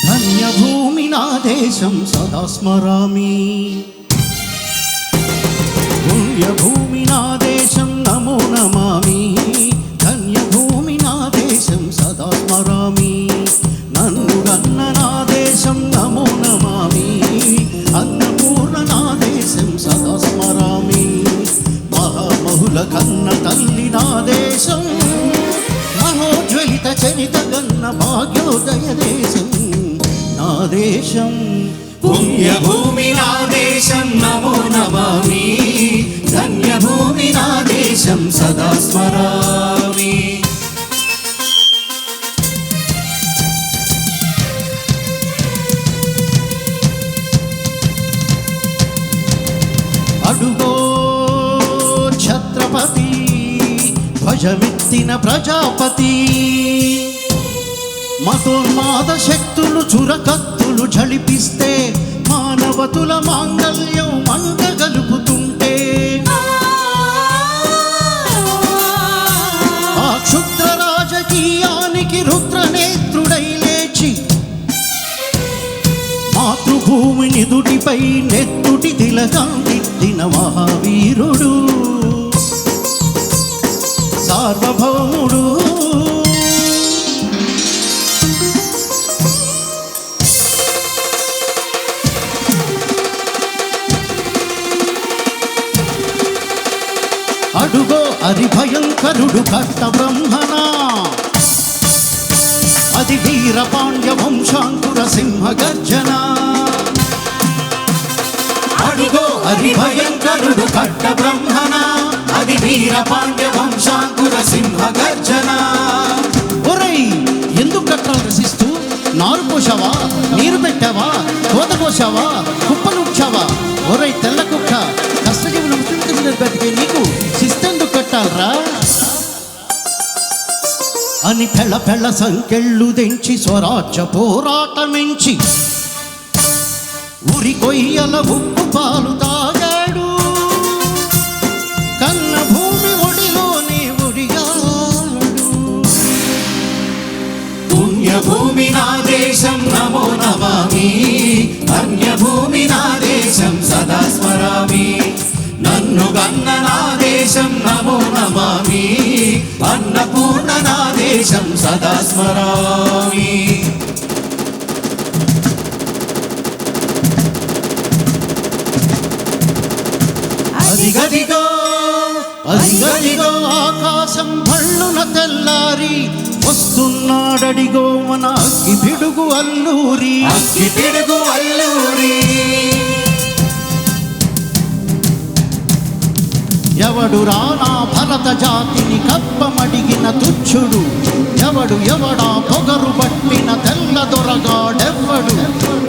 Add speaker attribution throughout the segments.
Speaker 1: ధన్యభూమి నా దేశం సదా స్మరామి. పుణ్యభూమి నా దేశం నమో నమామి. ధన్యభూమి నా దేశం సదా స్మరామి. నన్ను గన్న నా దేశం నమో నమామి. అన్నపూర్ణ నా దేశం సదా స్మరామి. మహామహుల కన్న తల్లి నా దేశం. మహోజ్వలిత చరిత గన్న భాగ్యోదయ దేశం నా దేశం.
Speaker 2: పుణ్యభూమి నా దేశం నమో నమామి. ధన్యభూమి నా దేశం సదా స్మరామి.
Speaker 1: అడుగో ఛత్రపతి ధ్వజమెత్తిన ప్రజాపతి. మతోన్మాద శక్తులు చురకత్తులు ఝళిపిస్తే మానవతుల మాంగల్యం మంటగలుపుతుంటే ఆ క్షుద్ర రాజకీయానికి రుద్రనేత్రుడై లేచి మాతృభూమిని దుటిపై నెత్తుటి తిలకం దిద్దిన మహావీరుడు సార్వభౌముడు. అడుగో అది భయంకరుడు కట్ట బ్రహ్మణ. అది వీరపాండ్య వంశాంకుర సింహ గర్జన.
Speaker 2: అడుగో అది భయంకరుడు కట్ట బ్రహ్మణ. అది వీరపాండ్య వంశాంకుర సింహ గర్జన.
Speaker 1: ఒరేయ్, ఎందుకు కట్టాలు రసిస్తూ నారు పోసావా, నీరు పెట్టావా, కోత కోసావా, కుప్పనుచ్చావా? ఒరేయ్ తెల్ల కుక్క, కష్టజీవులు ముఖ్యమంత్రి బతికే నీకు శిస్తెందుకు కట్టాలరా అని పెళ్ళ పెళ్ళ సంకెళ్ళు తెంచి స్వరాజ్య పోరాటమించి ఉరి కొయ్యల ఉప్పు పాలు తాగాడు. కన్న భూమి ఒడిలోనే ఒడిగాడు.
Speaker 2: పుణ్యభూమి నా దేశం నమో నమామి. ధన్యభూమి నా దేశం సదా స్మరామి. నన్ను గన్న నా దేశం నమో నమామి. అన్నపూర్ణ నా దేశం సదా స్మరామి.
Speaker 1: అదిగదిగో అదిగదిగో ఆకాశం భళ్ళున తెల్లారి వస్తున్నాడడిగో మన అగ్గి పిడుగు అల్లూరి.
Speaker 2: అగ్గి పిడుగు అల్లూరి.
Speaker 1: ఎవడు రానా భరత జాతిని కప్పమడిగిన తుచ్చుడు. ఎవడు ఎవడా పొగరు పట్టిన తెల్ల దొరగాడెవ్వడు.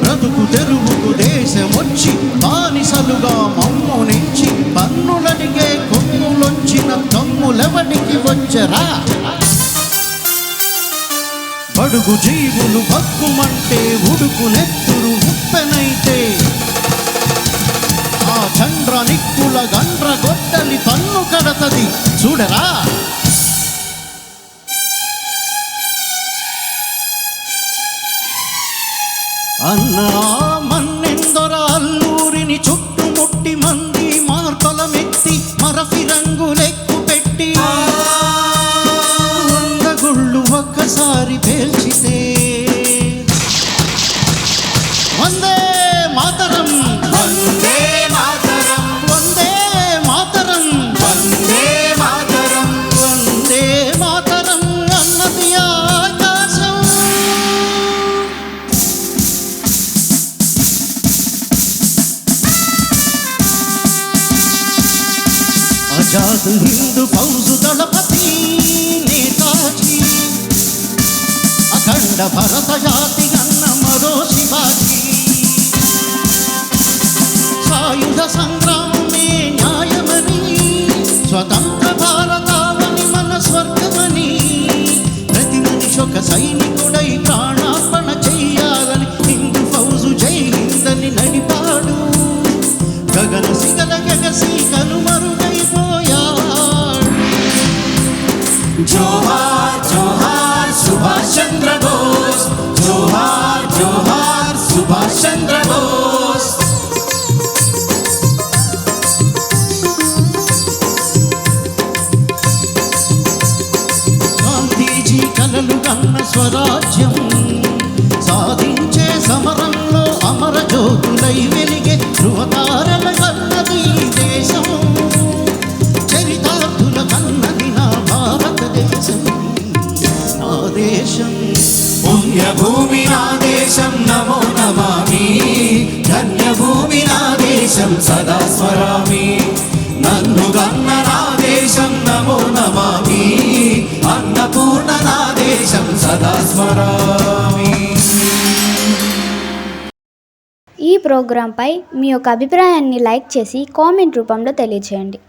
Speaker 1: బ్రతుకు తెరువుకు దేశమొచ్చి బానిసలుగా మమ్ము నుంచి పన్నులడిగే కొమ్ములొచ్చిన తమ్ములెవడికి వచ్చరా? బడుగు జీవులు భక్కుమంటే ఉడుకు నెత్తురు ఉప్పెనైతే ఆ చండ్ర నిక్కుల గండ్ర గొడ్డలి పన్ను కడతది చూడరా. అన్నా మన్నెందొర అల్లూరిని చుట్టుముట్టి మంది మార్కొలమెత్తి మరఫి రంగులెక్కు పెట్టి వంద గుళ్ళు ఒక్కసారి పేల్చితే వందే మాతరం,
Speaker 2: వందే మాతరం,
Speaker 1: వందే మాతరం,
Speaker 2: వందే మాతరం,
Speaker 1: వందే మాతరం అన్నది ఆకాశం. ఆజాద్ హిందూ ఫౌజు దళపతి నేతాజీ. అఖండ భరత జాతి గన్న మరో శివాజీ. సాయుధ సంగ్రామమే న్యాయమని, స్వతంత్ర భారతావని మన స్వర్గమని, ప్రతి మనిషి ఒక సైనికుడై ప్రాణార్పణ చెయ్యాలని హిందూ ఫౌజు జై హిందని నడిపాడు. గగన సిగల గగసి కనుమరుగైపోయాడు.
Speaker 2: జోహార్ జోహార్ సుభాష్
Speaker 1: కన్న స్వరాజ్యం సాధించే సమరంలో అమర జ్యోతులై వెలిగే ధృవతారల కన్నది ఈ దేశం చరితార్థుల కన్నది నా భారతదేశం నా దేశం
Speaker 2: పుణ్యభూమి నా దేశం నమో నమామి ధన్యభూమి నా దేశం సదా స్మరామి నన్ను గన్న నా దేశం నమో నమామి అన్నపూర్ణ నా దేశం సదా స్మరామి.
Speaker 3: ఈ ప్రోగ్రాంపై మీ యొక్క అభిప్రాయాన్ని లైక్ చేసి కామెంట్ రూపంలో తెలియజేయండి.